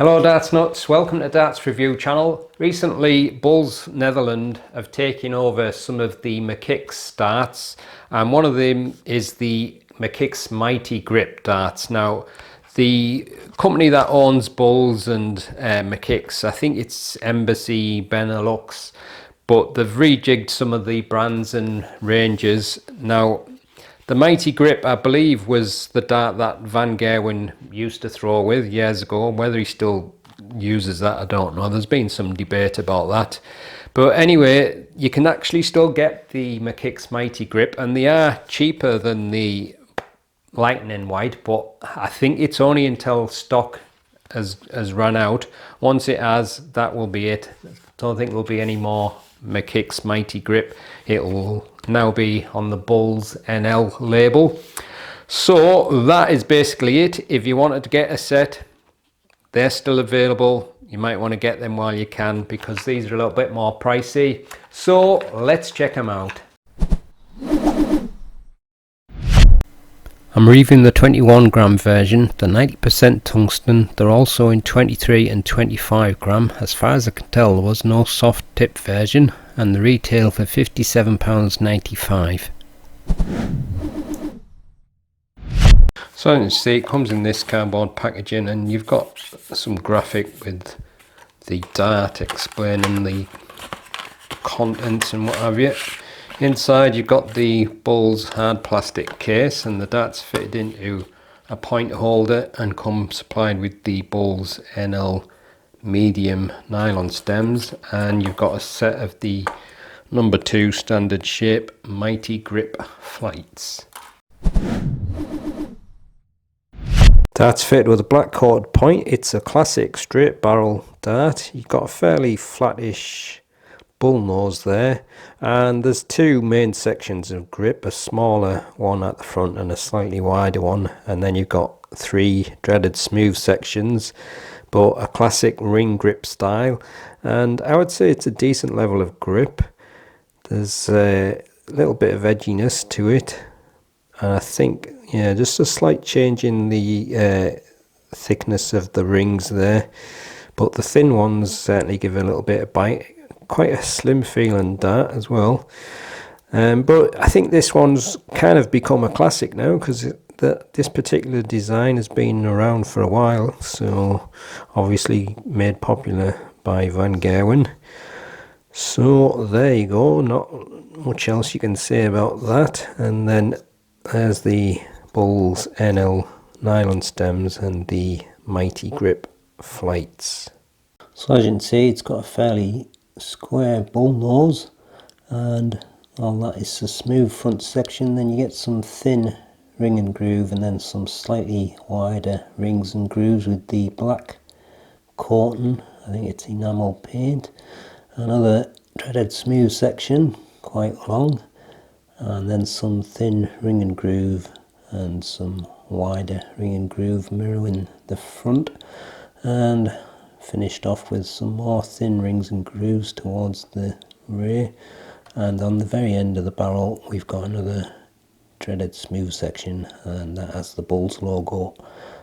Hello Darts Nuts, welcome to Darts Review channel. Recently Bulls Netherlands have taken over some of the Mckicks darts, and one of them is the Mckicks Mighty Grip darts. Now the company that owns Bulls and Mckicks, I think it's Embassy Benelux, but they've rejigged some of the brands and ranges. Now the Mighty Grip, I believe, was the dart that Van Gerwen used to throw with years ago. Whether he still uses that, I don't know. There's been some debate about that. But anyway, you can actually still get the Mckicks Mighty Grip, and they are cheaper than the Lightning White, but I think it's only until stock has run out. Once it has, that will be it. Don't think there'll be any more Mckicks Mighty Grip. It will now be on the Bulls NL label. So that is basically it. If you wanted to get a set, they're still available. You might want to get them while you can, because these are a little bit more pricey. So let's check them out. I'm reviewing the 21 gram version, the 90% tungsten. They're also in 23 and 25 gram. As far as I can tell, there was no soft tip version, and the retail for £57.95. So as you can see, it comes in this cardboard packaging, and you've got some graphic with the dart explaining the contents and what have you. Inside you've got the Bulls hard plastic case, and the dart's fitted into a point holder and come supplied with the Bulls NL medium nylon stems, and you've got a set of the number 2 standard shape Mighty Grip flights. Dart's fitted with a black coated point. It's a classic straight barrel dart. You've got a fairly flattish bull nose there, and there's 2 main sections of grip, a smaller one at the front and a slightly wider one, and then you've got 3 dreaded smooth sections, but a classic ring grip style. And I would say it's a decent level of grip. There's a little bit of edginess to it, and I think, yeah, just a slight change in the thickness of the rings there, but the thin ones certainly give a little bit of bite. Quite a slim feeling dart as well, but I think this one's kind of become a classic now, because this particular design has been around for a while, so obviously made popular by Van Gerwen. So there you go, not much else you can say about that. And then there's the Bulls NL nylon stems and the Mighty Grip flights. So as you can see, it's got a fairly square bull nose, and all that is a smooth front section. Then you get some thin ring and groove, and then some slightly wider rings and grooves with the black coating. I think it's enamel paint. Another threaded smooth section, quite long, and then some thin ring and groove and some wider ring and groove mirroring the front, and finished off with some more thin rings and grooves towards the rear. And on the very end of the barrel we've got another threaded smooth section, and that has the Bulls logo.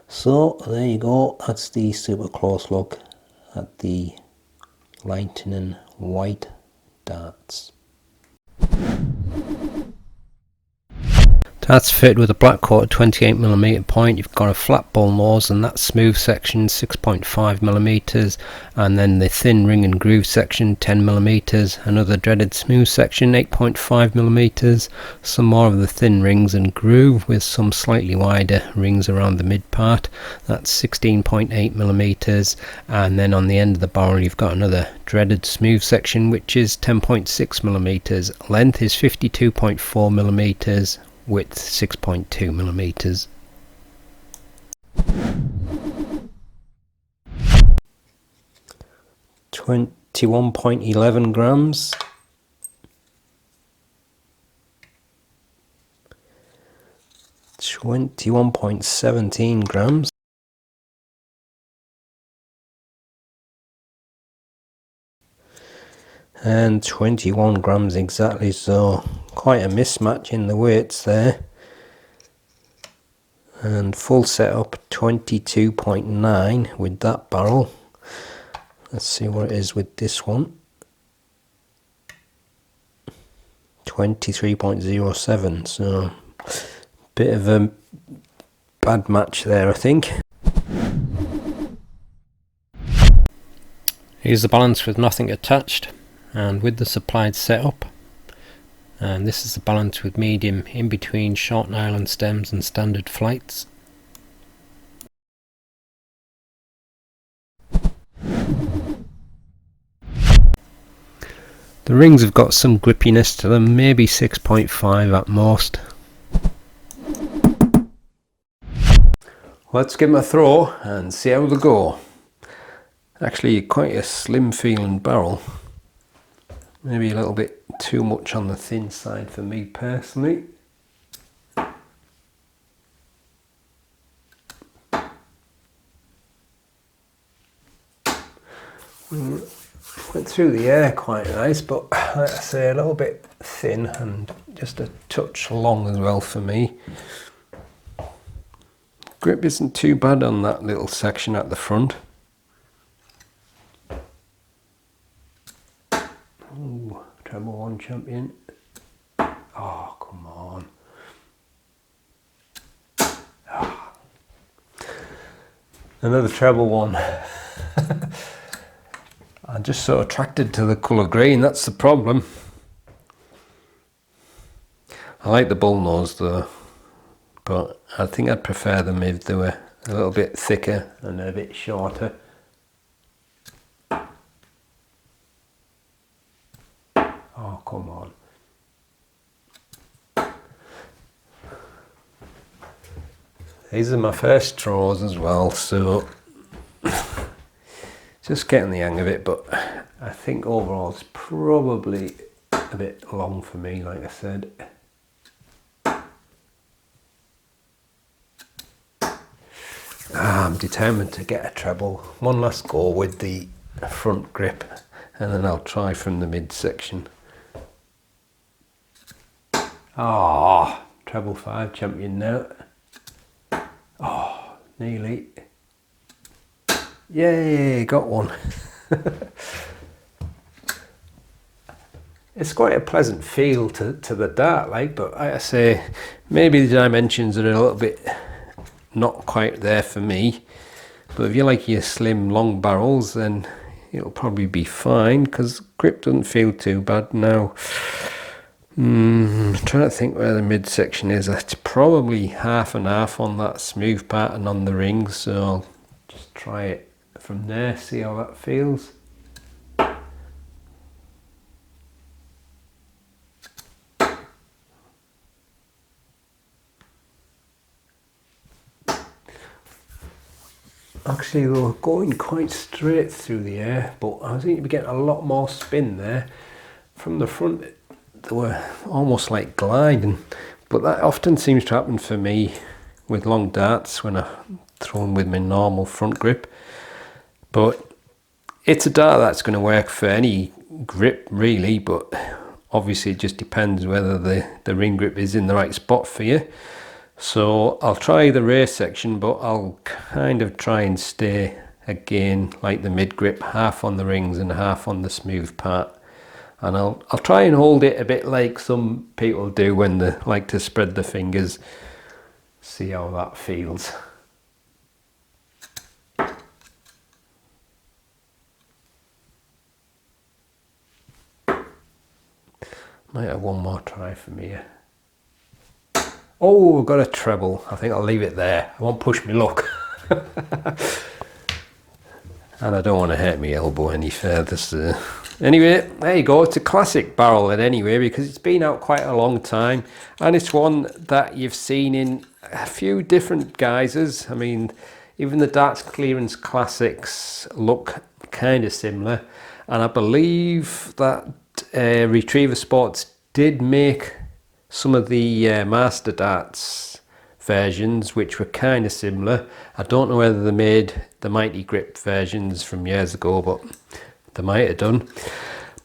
So there you go, that's the super close look at the Lightning White darts. That's fitted with a black coated 28mm point. You've got a flat bull nose, and that smooth section 6.5mm, and then the thin ring and groove section 10mm, another dreaded smooth section 8.5mm, some more of the thin rings and groove with some slightly wider rings around the mid part, that's 16.8mm, and then on the end of the barrel you've got another dreaded smooth section which is 10.6mm, length is 52.4mm, width 6.2mm. 21.11 grams. 21.17 grams. And 21 grams exactly, so quite a mismatch in the weights there. and full setup 22.9 with that barrel. Let's see what it is with this one. 23.07, so bit of a bad match there, I think. Here's the balance with nothing attached and with the supplied setup, and this is the balance with medium in between short nylon stems and standard flights. The rings have got some grippiness to them, maybe 6.5 at most. Let's give them a throw and see how they go. Actually quite a slim feeling barrel. Maybe a little bit too much on the thin side for me personally. Went through the air quite nice, but like I say, a little bit thin and just a touch long as well for me. Grip isn't too bad on that little section at the front. Ooh, treble one champion. Oh, come on. Oh. Another treble one. I'm just so attracted to the colour green, that's the problem. I like the bullnose though, but I think I'd prefer them if they were a little bit thicker and a bit shorter. Oh, come on. These are my first draws as well, so just getting the hang of it, but I think overall it's probably a bit long for me, like I said. I'm determined to get a treble. One last go with the front grip and then I'll try from the midsection. Ah, treble 5 champion now. Oh, nearly. Yay, got one. It's quite a pleasant feel to the dart, like, but like I say, maybe the dimensions are a little bit not quite there for me. But if you like your slim long barrels, then it'll probably be fine, because grip doesn't feel too bad now. I'm trying to think where the midsection is. It's probably half and half on that smooth part and on the rings, so I'll just try it from there, see how that feels. Actually, they were going quite straight through the air, but I seem to be getting a lot more spin there. From the front, they were almost like gliding, but that often seems to happen for me with long darts when I throw them with my normal front grip. But it's a dart that's going to work for any grip really, but obviously it just depends whether the ring grip is in the right spot for you. So I'll try the rear section, but I'll kind of try and stay again like the mid grip, half on the rings and half on the smooth part. And I'll try and hold it a bit like some people do when they like to spread the fingers. See how that feels. Might have one more try from here. Oh, I've got a treble. I think I'll leave it there. I won't push my luck. And I don't want to hurt my elbow any further. So. Anyway, there you go. It's a classic barrel at anyway, because it's been out quite a long time. And it's one that you've seen in a few different guises. I mean, even the Darts Clearance Classics look kind of similar. And I believe that Retriever Sports did make some of the Master Darts versions, which were kind of similar. I don't know whether they made the Mighty Grip versions from years ago, but they might have done.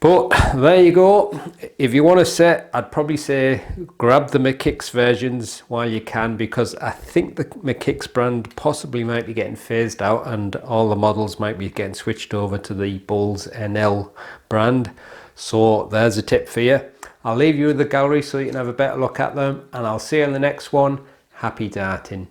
But there you go. If you want a set, I'd probably say grab the Mckicks versions while you can, because I think the Mckicks brand possibly might be getting phased out and all the models might be getting switched over to the Bulls NL brand. So there's a tip for you. I'll leave you with the gallery so you can have a better look at them, and I'll see you in the next one. Happy darting.